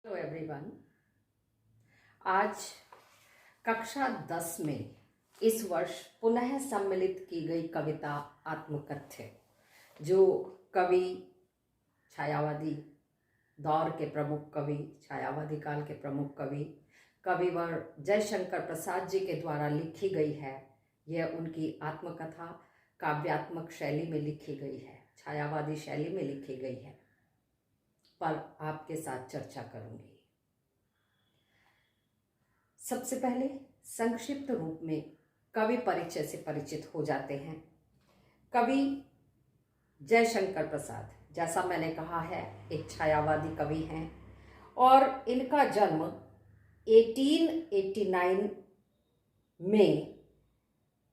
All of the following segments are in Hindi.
Hello everyone. आज कक्षा 10 में इस वर्ष पुनः सम्मिलित की गई कविता आत्मकथ्य, जो कवि, छायावादी दौर के प्रमुख कवि, छायावादी काल के प्रमुख कवि कविवर जयशंकर प्रसाद जी के द्वारा लिखी गई है। यह उनकी आत्मकथा काव्यात्मक शैली में लिखी गई है, छायावादी शैली में लिखी गई है, पर आपके साथ चर्चा करूंगी। सबसे पहले संक्षिप्त रूप में कवि परिचय से परिचित हो जाते हैं। कवि जयशंकर प्रसाद, जैसा मैंने कहा है, एक छायावादी कवि हैं और इनका जन्म 1889 में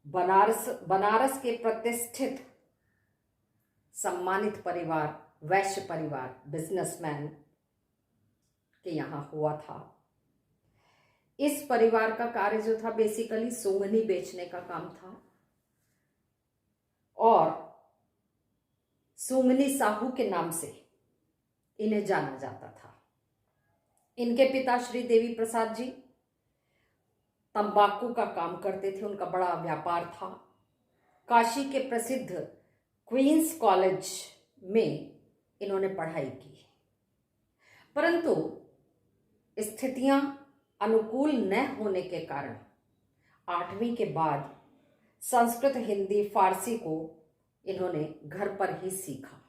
बनारस के प्रतिष्ठित सम्मानित परिवार, वैश्य परिवार, बिजनेसमैन के यहाँ हुआ था। इस परिवार का कार्य जो था, बेसिकली सोंगनी बेचने का काम था और सोंगनी साहू के नाम से इन्हें जाना जाता था। इनके पिता श्री देवी प्रसाद जी तंबाकू का काम करते थे, उनका बड़ा व्यापार था। काशी के प्रसिद्ध क्वींस कॉलेज में इन्होंने पढ़ाई की, परंतु स्थितियां अनुकूल न होने के कारण 8वीं के बाद संस्कृत, हिंदी, फारसी को इन्होंने घर पर ही सीखा।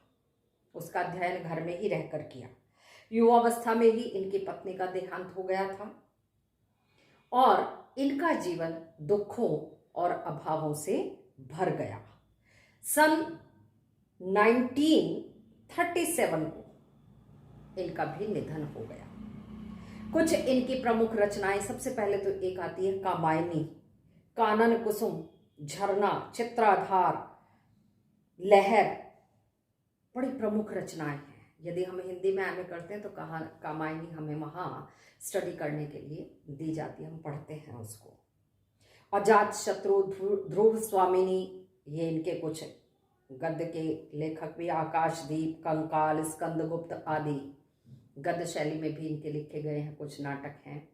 उसका अध्ययन घर में ही रहकर किया। युवावस्था में ही इनकी पत्नी का देहांत हो गया था और इनका जीवन दुखों और अभावों से भर गया। सन 1937 को इनका भी निधन हो गया। कुछ इनकी प्रमुख रचनाएं, सबसे पहले तो एक आती है कामायनी, कानन कुसुम, झरना, चित्राधार, लहर, बड़ी प्रमुख रचनाएं हैं। यदि हम हिंदी में एमए करते हैं तो कामायनी हमें वहाँ स्टडी करने के लिए दी जाती है, हम पढ़ते हैं उसको। अजात शत्रु, ध्रुव स्वामिनी, ये इनके कुछ गद्य के लेखक भी। आकाशदीप, कंकाल, स्कंदगुप्त आदि गद्य शैली में भी इनके लिखे गए हैं, कुछ नाटक हैं।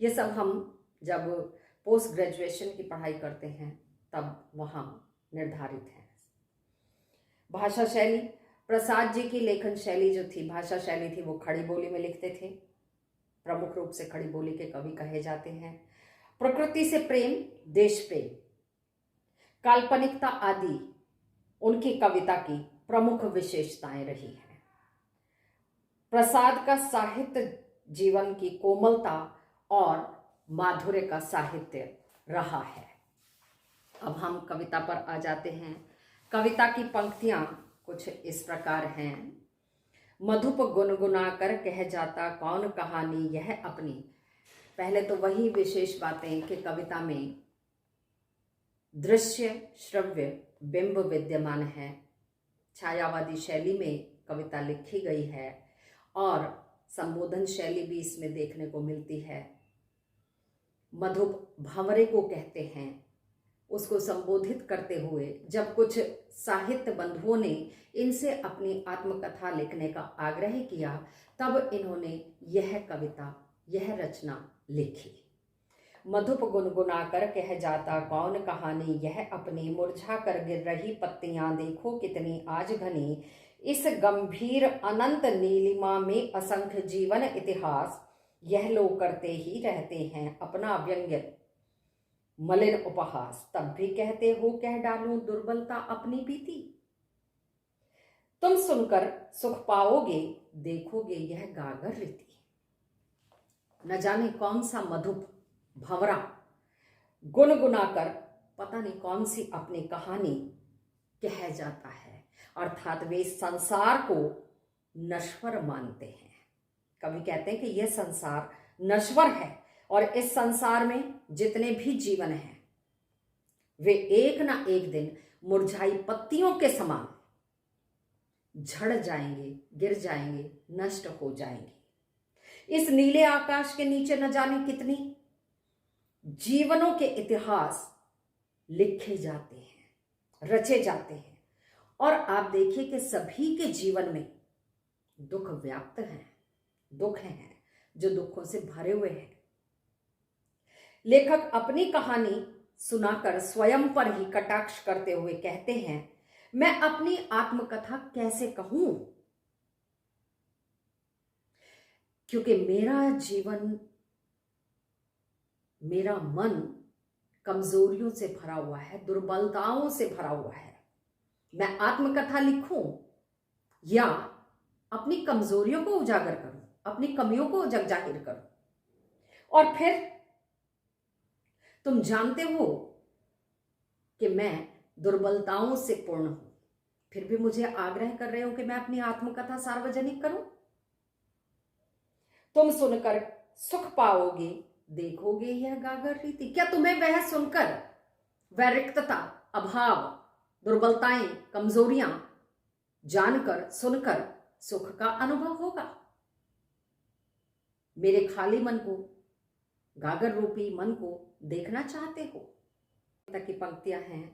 ये सब हम जब पोस्ट ग्रेजुएशन की पढ़ाई करते हैं तब वहाँ निर्धारित है। भाषा शैली, प्रसाद जी की लेखन शैली जो थी, भाषा शैली थी, वो खड़ी बोली में लिखते थे। प्रमुख रूप से खड़ी बोली के कवि कहे जाते हैं। प्रकृति से प्रेम, देश प्रेम, काल्पनिकता आदि उनकी कविता की प्रमुख विशेषताएं रही हैं। प्रसाद का साहित्य जीवन की कोमलता और माधुर्य का साहित्य रहा है। अब हम कविता पर आ जाते हैं। कविता की पंक्तियां कुछ इस प्रकार हैं। मधुप गुनगुना कर कह जाता कौन कहानी यह अपनी। पहले तो वही विशेष बातें कि कविता में दृश्य, श्रव्य, बिंब विद्यमान है। छायावादी शैली में कविता लिखी गई है और संबोधन शैली भी इसमें देखने को मिलती है। मधुप भंवरे को कहते हैं। उसको संबोधित करते हुए जब कुछ साहित्य बंधुओं ने इनसे अपनी आत्मकथा लिखने का आग्रह किया, तब इन्होंने यह कविता, यह रचना लिखी। मधुप गुनगुना कर कह जाता कौन कहानी यह अपनी, मुरझा कर गिर रही पत्तियां देखो कितनी आज घनी। इस गंभीर अनंत नीलिमा में असंख्य जीवन इतिहास, यह लोग करते ही रहते हैं अपना व्यंग्य मलिन उपहास। तब भी कहते हो कह डालूं दुर्बलता अपनी बीती। तुम सुनकर सुख पाओगे देखोगे यह गागर रीति। न जाने कौन सा मधुप भंवरा गुनगुनाकर पता नहीं कौन सी अपनी कहानी कह जाता है, अर्थात वे संसार को नश्वर मानते हैं। कवि कहते हैं कि यह संसार नश्वर है और इस संसार में जितने भी जीवन हैं वे एक ना एक दिन मुरझाई पत्तियों के समान झड़ जाएंगे, गिर जाएंगे, नष्ट हो जाएंगे। इस नीले आकाश के नीचे न जाने कितनी जीवनों के इतिहास लिखे जाते हैं, रचे जाते हैं। और आप देखिए कि सभी के जीवन में दुख व्याप्त हैं, दुख हैं, जो दुखों से भरे हुए हैं। लेखक अपनी कहानी सुनाकर स्वयं पर ही कटाक्ष करते हुए कहते हैं, मैं अपनी आत्मकथा कैसे कहूं, क्योंकि मेरा जीवन, मेरा मन कमजोरियों से भरा हुआ है, दुर्बलताओं से भरा हुआ है। मैं आत्मकथा लिखूं या अपनी कमजोरियों को उजागर करूं, अपनी कमियों को जाहिर करूं? और फिर तुम जानते हो कि मैं दुर्बलताओं से पूर्ण हूं, फिर भी मुझे आग्रह कर रहे हो कि मैं अपनी आत्मकथा सार्वजनिक करूं? तुम सुनकर सुख पाओगे, देखोगे यह गागर रीति। क्या तुम्हें वह सुनकर वह रिक्तता, अभाव, दुर्बलताएं, कमजोरियां जानकर, सुनकर सुख का अनुभव होगा? मेरे खाली मन को, गागर रूपी मन को देखना चाहते हो? तक की पंक्तियां हैं,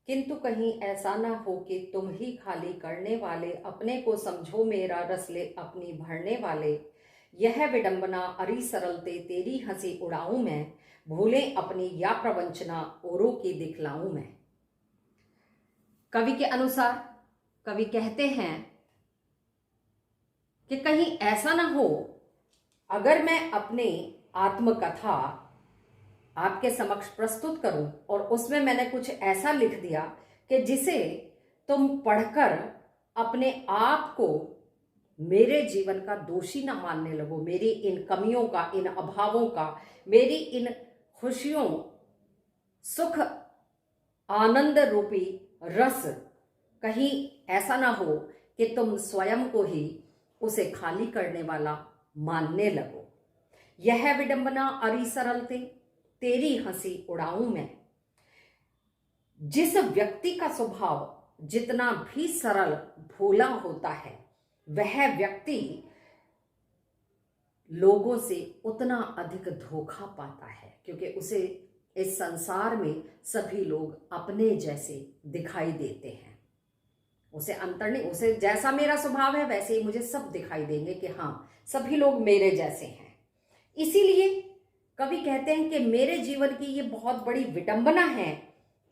किंतु कहीं ऐसा ना हो कि तुम ही खाली करने वाले, अपने को समझो मेरा रस ले अपनी भरने वाले। यह विडंबना अरी सरलते तेरी हंसी उड़ाऊं मैं, भूले अपनी या प्रवंचना औरों की दिखलाऊं मैं। कवि के अनुसार कवि कहते हैं कि कहीं ऐसा ना हो, अगर मैं अपनी आत्मकथा आपके समक्ष प्रस्तुत करूं और उसमें मैंने कुछ ऐसा लिख दिया कि जिसे तुम पढ़कर अपने आप को मेरे जीवन का दोषी ना मानने लगो, मेरी इन कमियों का, इन अभावों का, मेरी इन खुशियों, सुख, आनंद रूपी रस, कहीं ऐसा ना हो कि तुम स्वयं को ही उसे खाली करने वाला मानने लगो। यह विडंबना अरी सरलते तेरी हंसी उड़ाऊं मैं। जिस व्यक्ति का स्वभाव जितना भी सरल भोला होता है, वह व्यक्ति लोगों से उतना अधिक धोखा पाता है, क्योंकि उसे इस संसार में सभी लोग अपने जैसे दिखाई देते हैं। उसे अंतर नहीं, उसे जैसा मेरा स्वभाव है वैसे ही मुझे सब दिखाई देंगे कि हाँ, सभी लोग मेरे जैसे हैं। इसीलिए कवि कहते हैं कि मेरे जीवन की ये बहुत बड़ी विडंबना है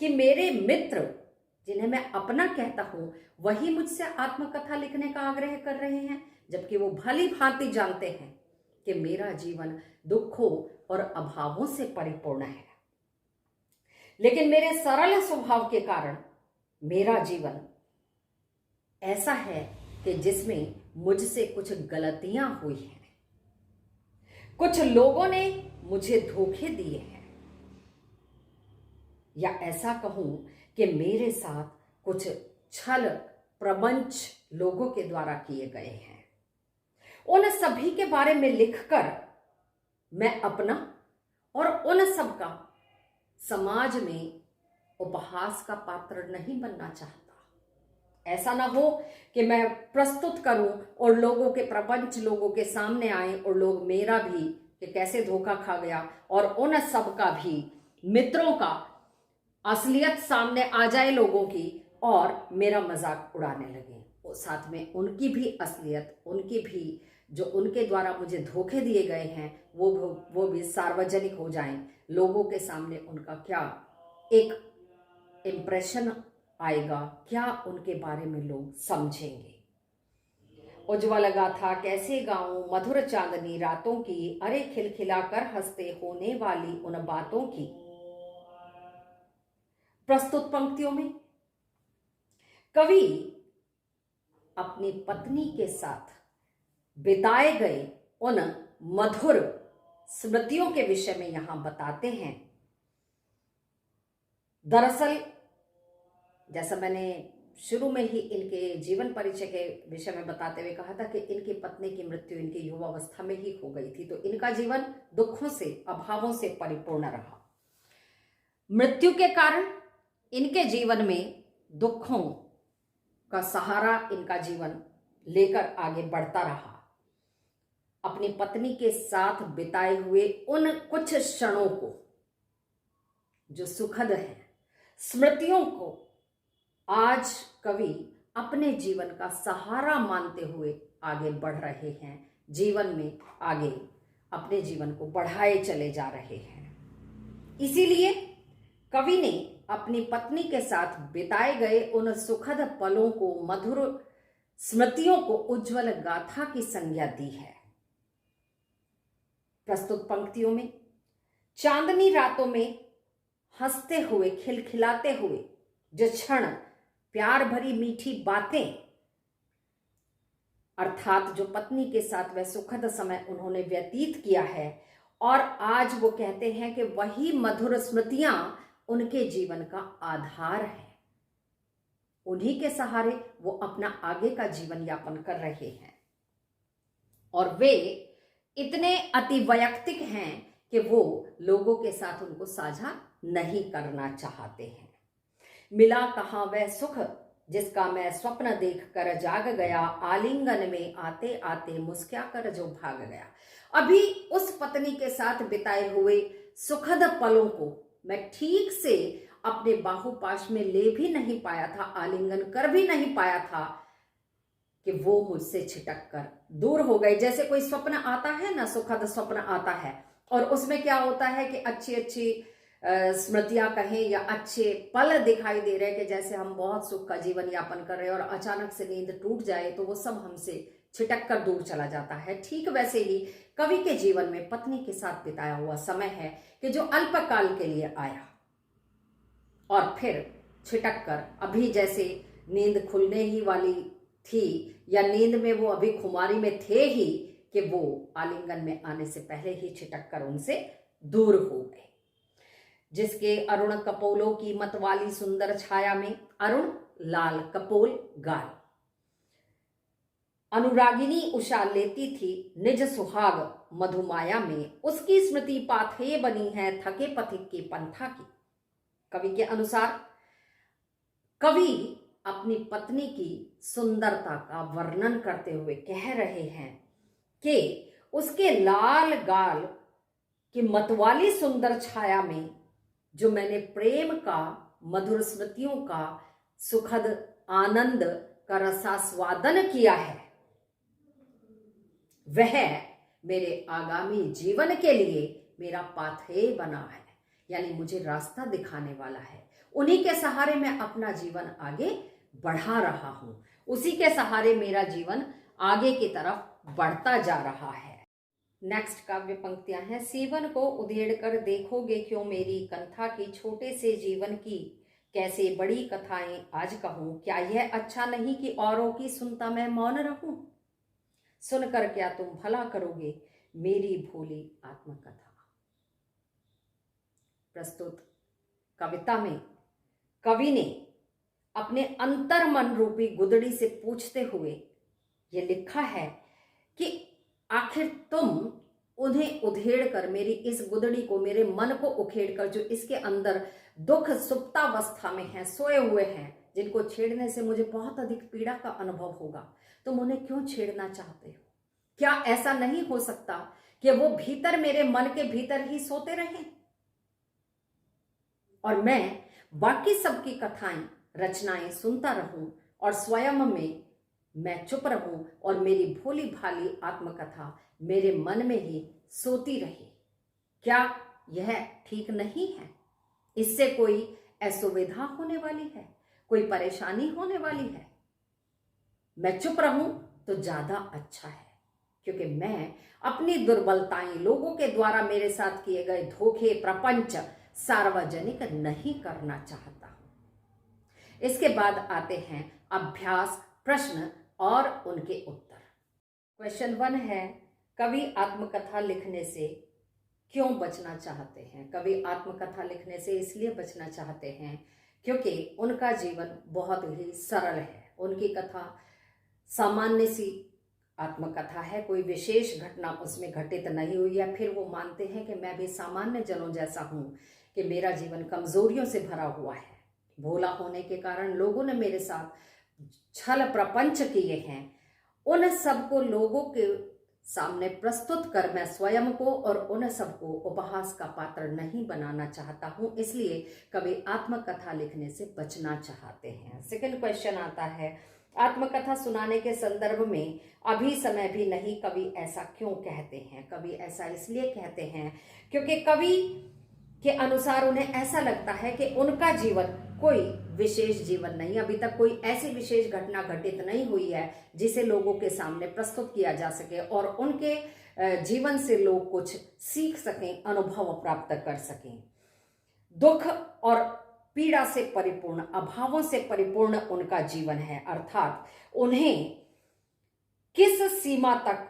कि मेरे मित्र, जिन्हें मैं अपना कहता हूं, वही मुझसे आत्मकथा लिखने का आग्रह कर रहे हैं, जबकि वो भली भांति जानते हैं कि मेरा जीवन दुखों और अभावों से परिपूर्ण है। लेकिन मेरे सरल स्वभाव के कारण मेरा जीवन ऐसा है कि जिसमें मुझसे कुछ गलतियां हुई हैं, कुछ लोगों ने मुझे धोखे दिए हैं, या ऐसा कहूं कि मेरे साथ कुछ छल प्रपंच लोगों के द्वारा किए गए हैं। उन सभी के बारे में लिखकर मैं अपना और उन सब का समाज में उपहास का पात्र नहीं बनना चाहता। ऐसा ना हो कि मैं प्रस्तुत करूं और लोगों के प्रपंच लोगों के सामने आए और लोग मेरा भी कि कैसे धोखा खा गया, और उन सब का भी, मित्रों का असलियत सामने आ जाए लोगों की और मेरा मजाक उड़ाने लगे, और साथ में उनकी भी असलियत, उनकी भी जो उनके द्वारा मुझे धोखे दिए गए हैं वो भी सार्वजनिक हो जाएं। लोगों के सामने उनका क्या एक इम्प्रेशन आएगा, क्या उनके बारे में लोग समझेंगे। उज्ज्वल गाथा कैसे गाऊं मधुर चांदनी रातों की, अरे खिलखिला कर हंसते होने वाली उन बातों की। प्रस्तुत पंक्तियों में कवि अपनी पत्नी के साथ बिताए गए उन मधुर स्मृतियों के विषय में यहां बताते हैं। दरअसल जैसा मैंने शुरू में ही इनके जीवन परिचय के विषय में बताते हुए कहा था कि इनकी पत्नी की मृत्यु इनकी युवावस्था में ही हो गई थी, तो इनका जीवन दुखों से, अभावों से परिपूर्ण रहा। मृत्यु के कारण इनके जीवन में दुखों का सहारा इनका जीवन लेकर आगे बढ़ता रहा। अपनी पत्नी के साथ बिताए हुए उन कुछ क्षणों को जो सुखद है, स्मृतियों को आज कवि अपने जीवन का सहारा मानते हुए आगे बढ़ रहे हैं, जीवन में आगे अपने जीवन को बढ़ाए चले जा रहे हैं। इसीलिए कवि ने अपनी पत्नी के साथ बिताए गए उन सुखद पलों को, मधुर स्मृतियों को उज्जवल गाथा की संज्ञा दी है। प्रस्तुत पंक्तियों में चांदनी रातों में हंसते हुए, खिलखिलाते हुए जो क्षण, प्यार भरी मीठी बातें, अर्थात जो पत्नी के साथ वह सुखद समय उन्होंने व्यतीत किया है, और आज वो कहते हैं कि वही मधुर स्मृतियां उनके जीवन का आधार है। उन्हीं के सहारे वो अपना आगे का जीवन यापन कर रहे हैं, और वे इतने अति वैयक्तिक हैं कि वो लोगों के साथ उनको साझा नहीं करना चाहते हैं। मिला कहाँ वह सुख जिसका मैं स्वप्न देख कर जाग गया, आलिंगन में आते आते मुस्कुरा कर जो भाग गया। अभी उस पत्नी के साथ बिताए हुए सुखद पलों को मैं ठीक से अपने बाहुपाश में ले भी नहीं पाया था, आलिंगन कर भी नहीं पाया था, कि वो मुझसे छिटक कर दूर हो गए। जैसे कोई स्वप्न आता है ना, सुखद स्वप्न आता है, और उसमें क्या होता है कि अच्छी अच्छी स्मृतियां कहें या अच्छे पल दिखाई दे रहे हैं, कि जैसे हम बहुत सुख का जीवन यापन कर रहे हैं और अचानक से नींद टूट जाए तो वो सब हमसे छिटक कर दूर चला जाता है। ठीक वैसे ही कवि के जीवन में पत्नी के साथ बिताया हुआ समय है कि जो अल्पकाल के लिए आया और फिर छिटक कर, अभी जैसे नींद खुलने ही वाली थी या नींद में वो अभी खुमारी में थे ही, कि वो आलिंगन में आने से पहले ही छिटक कर उनसे दूर हो गए। जिसके अरुण कपोलों की मतवाली सुंदर छाया में, अरुण लाल कपोल गाल, अनुरागिनी उषा लेती थी निज सुहाग मधुमाया में, उसकी स्मृति पाथे बनी है थके पथिक की पंथा की। कवि के अनुसार कवि अपनी पत्नी की सुंदरता का वर्णन करते हुए कह रहे हैं कि उसके लाल गाल की मतवाली सुंदर छाया में जो मैंने प्रेम का, मधुर स्मृतियों का, सुखद आनंद का रसास्वादन किया है, वह मेरे आगामी जीवन के लिए मेरा पाथवे बना है, यानी मुझे रास्ता दिखाने वाला है। उन्हीं के सहारे मैं अपना जीवन आगे बढ़ा रहा हूं, उसी के सहारे मेरा जीवन आगे की तरफ बढ़ता जा रहा है। नेक्स्ट काव्य पंक्तियां हैं। सीवन को उधेड़ कर देखोगे क्यों मेरी कंथा की, छोटे से जीवन की कैसे बड़ी कथाएं आज कहूं, क्या यह अच्छा नहीं कि औरों की सुनता मैं मौन रहूं, सुनकर क्या तुम भला करोगे मेरी भोली आत्मकथा। प्रस्तुत कविता में कवि ने अपने अंतर्मन रूपी गुदड़ी से पूछते हुए ये लिखा है कि आखिर तुम उन्हें उधेड़ कर, मेरी इस गुदड़ी को, मेरे मन को उखेड़ कर, जो इसके अंदर दुख सुप्तावस्था में है, सोए हुए हैं, जिनको छेड़ने से मुझे बहुत अधिक पीड़ा का अनुभव होगा, तुम उन्हें क्यों छेड़ना चाहते हो? क्या ऐसा नहीं हो सकता कि वो भीतर, मेरे मन के भीतर ही सोते रहें और मैं बाकी सबकी कथाएं, रचनाएं सुनता रहूं और स्वयं में मैं चुप रहूं और मेरी भोली भाली आत्मकथा मेरे मन में ही सोती रहे? क्या यह ठीक नहीं है? इससे कोई असुविधा होने वाली है, कोई परेशानी होने वाली है? मैं चुप रहूं तो ज्यादा अच्छा है, क्योंकि मैं अपनी दुर्बलताएं, लोगों के द्वारा मेरे साथ किए गए धोखे, प्रपंच सार्वजनिक नहीं करना चाहता हूं। इसके बाद आते हैं अभ्यास प्रश्न और उनके उत्तर। क्वेश्चन 1 है, कवि आत्मकथा लिखने से क्यों बचना चाहते हैं? कवि आत्मकथा लिखने से इसलिए बचना चाहते हैं क्योंकि उनका जीवन बहुत ही सरल है। उनकी कथा सामान्य सी आत्मकथा है, कोई विशेष घटना उसमें घटित नहीं हुई है। फिर वो मानते हैं कि मैं भी सामान्य जनों जैसा हूं, कि मेरा जीवन कमजोरियों से भरा हुआ है। भोला होने के कारण लोगों ने मेरे साथ छल प्रपंच किए हैं। उन सबको लोगों के सामने प्रस्तुत कर मैं स्वयं को और उन सबको उपहास का पात्र नहीं बनाना चाहता हूं, इसलिए कभी आत्मकथा लिखने से बचना चाहते हैं। सेकंड क्वेश्चन आता है, आत्मकथा सुनाने के संदर्भ में अभी समय भी नहीं, कवि ऐसा क्यों कहते हैं? कवि ऐसा इसलिए कहते हैं क्योंकि कवि के अनुसार उन्हें ऐसा लगता है कि उनका जीवन कोई विशेष जीवन नहीं, अभी तक कोई ऐसी विशेष घटना घटित नहीं हुई है जिसे लोगों के सामने प्रस्तुत किया जा सके और उनके जीवन से लोग कुछ सीख सकें, अनुभव प्राप्त कर सकें। दुख और पीड़ा से परिपूर्ण, अभावों से परिपूर्ण उनका जीवन है, अर्थात उन्हें किस सीमा तक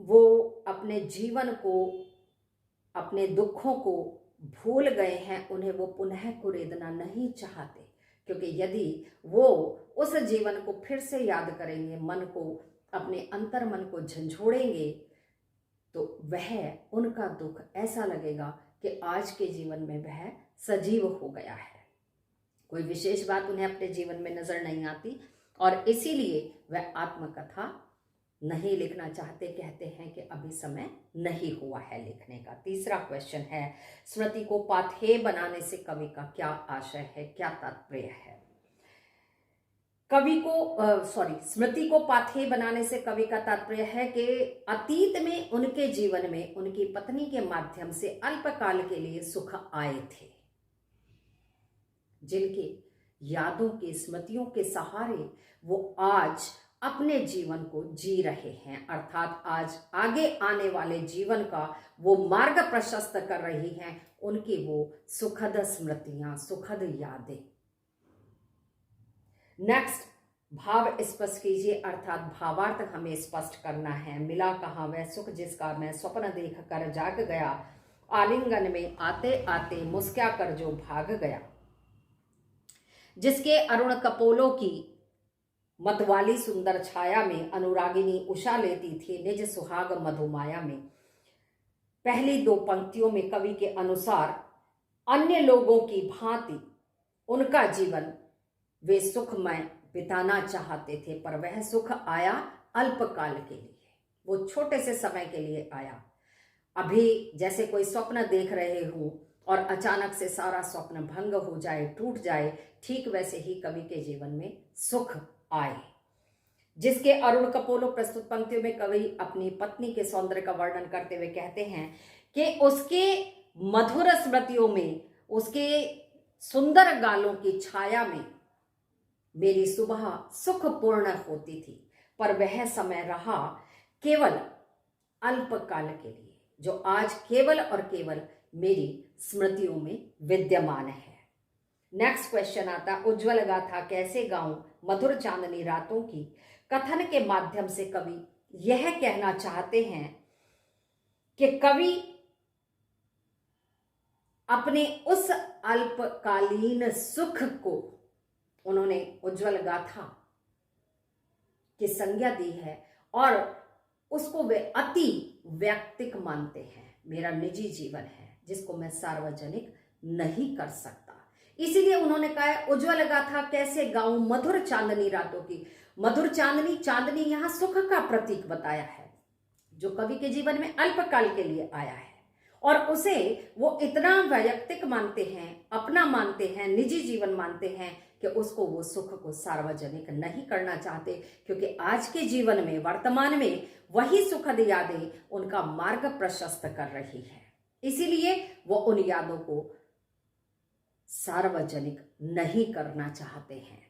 वो अपने जीवन को, अपने दुखों को भूल गए हैं, उन्हें वो पुनः कुरेदना नहीं चाहते, क्योंकि यदि वो उस जीवन को फिर से याद करेंगे, मन को, अपने अंतर मन को झंझोड़ेंगे, तो वह उनका दुख ऐसा लगेगा कि आज के जीवन में वह सजीव हो गया है। कोई विशेष बात उन्हें अपने जीवन में नजर नहीं आती और इसीलिए वह आत्मकथा नहीं लिखना चाहते, कहते हैं कि अभी समय नहीं हुआ है लिखने का। तीसरा क्वेश्चन है, स्मृति को पाथेय बनाने से कवि का क्या आशय है, क्या तात्पर्य है? स्मृति को पाथेय बनाने से कवि का तात्पर्य है कि अतीत में उनके जीवन में उनकी पत्नी के माध्यम से अल्पकाल के लिए सुख आए थे, जिनके यादों के, स्मृतियों के सहारे वो आज अपने जीवन को जी रहे हैं, अर्थात आज आगे आने वाले जीवन का वो मार्ग प्रशस्त कर रही हैं, उनकी वो सुखद स्मृतियां, सुखद यादें। नेक्स्ट, भाव स्पष्ट कीजिए, अर्थात भावार्थ हमें स्पष्ट करना है। मिला कहाँ वह सुख जिसका मैं स्वप्न देख कर जाग गया, आलिंगन में आते आते मुस्क्या कर जो भाग गया, जिसके अरुण कपोलों की मतवाली सुंदर छाया में अनुरागिनी उषा लेती थी निज सुहाग मधुमाया में। पहली दो पंक्तियों में कवि के अनुसार अन्य लोगों की भांति उनका जीवन वे सुखमय बिताना चाहते थे, पर वह सुख आया अल्पकाल के लिए, वो छोटे से समय के लिए आया। अभी जैसे कोई स्वप्न देख रहे हो और अचानक से सारा स्वप्न भंग हो जाए, टूट जाए, ठीक वैसे ही कवि के जीवन में सुख आए। जिसके अरुण कपोलों, प्रस्तुत पंक्तियों में कवि अपनी पत्नी के सौंदर्य का वर्णन करते हुए कहते हैं कि उसके मधुर स्मृतियों में, उसके सुंदर गालों की छाया में मेरी सुबह सुखपूर्ण होती थी, पर वह समय रहा केवल अल्पकाल के लिए, जो आज केवल और केवल मेरी स्मृतियों में विद्यमान है। नेक्स्ट क्वेश्चन आता, उज्ज्वल गाथा कैसे गाऊं मधुर चांदनी रातों की। कथन के माध्यम से कवि यह कहना चाहते हैं कि कवि अपने उस अल्पकालीन सुख को उन्होंने उज्ज्वल गाथा की संज्ञा दी है और उसको वे अति वैयक्तिक मानते हैं। मेरा निजी जीवन है जिसको मैं सार्वजनिक नहीं कर सकता, इसीलिए उन्होंने कहा है उज्ज्वल गाथा कैसे गाऊं मधुर चांदनी रातों की। मधुर चांदनी, चांदनी यहां सुख का प्रतीक बताया है, जो कवि के जीवन में अल्पकाल के लिए आया है और उसे वो इतना वैयक्तिक मानते हैं, अपना मानते हैं, निजी जीवन मानते हैं कि उसको वो सुख को सार्वजनिक नहीं करना चाहते, क्योंकि आज के जीवन में, वर्तमान में वही सुखद यादें उनका मार्ग प्रशस्त कर रही है, इसीलिए वो उन यादों को सार्वजनिक नहीं करना चाहते हैं।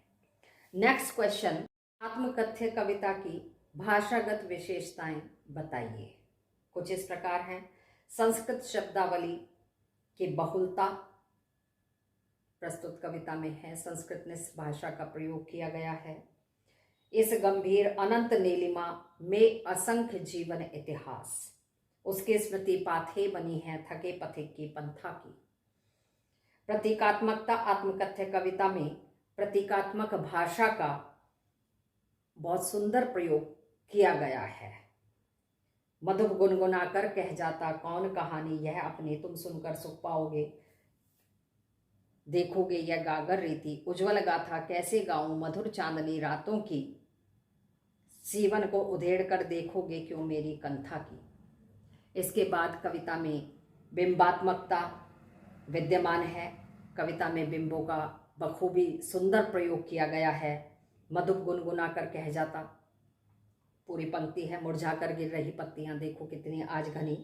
नेक्स्ट क्वेश्चन, आत्मकथ्य कविता की भाषागत विशेषताएं बताइए। कुछ इस प्रकार हैं, संस्कृत शब्दावली की बहुलता प्रस्तुत कविता में है, संस्कृत ने इस भाषा का प्रयोग किया गया है। इस गंभीर अनंत नीलिमा में असंख्य जीवन इतिहास, उसके स्मृति पाथेय बनी है थके पथिक की पंथा की। प्रतीकात्मकता, आत्मकथ्य कविता में प्रतीकात्मक भाषा का बहुत सुंदर प्रयोग किया गया है। मधुर गुनगुनाकर कह जाता कौन कहानी, यह अपने तुम सुनकर सुख पाओगे, देखोगे यह गागर रीति। उज्ज्वल गाथा कैसे गाऊं मधुर चांदनी रातों की, जीवन को उधेड़ कर देखोगे क्यों मेरी कंथा की। इसके बाद कविता में बिंबात्मकता विद्यमान है, कविता में बिंबों का बखूबी सुंदर प्रयोग किया गया है। मधुप गुनगुना कर कह जाता, पूरी पंक्ति है। मुरझा कर गिर रही पत्तियां देखो कितनी आज घनी,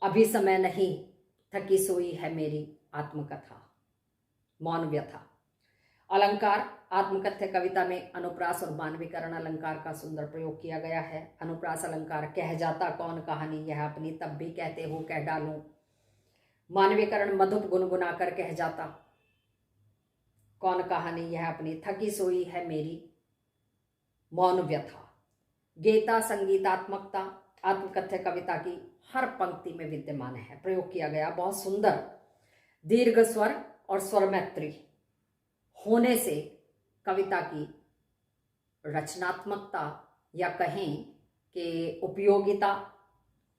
अभी समय नहीं थकी सोई है मेरी आत्मकथा, मौन व्यथा। अलंकार, आत्मकथ्य कविता में अनुप्रास और मानवीकरण अलंकार का सुंदर प्रयोग किया गया है। अनुप्रास अलंकार, कह जाता कौन कहानी यह अपनी, तब भी कहते हो कह डालूं। मानवीकरण, मधुप गुनगुना कर कह जाता कौन कहानी यह अपनी, थकी सोई है मेरी मौन व्यथा। गीता, संगीतात्मकता आत्मकथ्य कविता की हर पंक्ति में विद्यमान है, प्रयोग किया गया बहुत सुंदर। दीर्घ स्वर और स्वर मैत्री होने से कविता की रचनात्मकता या कहें कि उपयोगिता,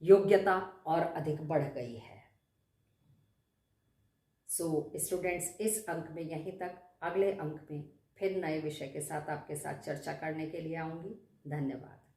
योग्यता और अधिक बढ़ गई है। सो स्टूडेंट्स, इस अंक में यहीं तक। अगले अंक में फिर नए विषय के साथ आपके साथ चर्चा करने के लिए आऊंगी। धन्यवाद।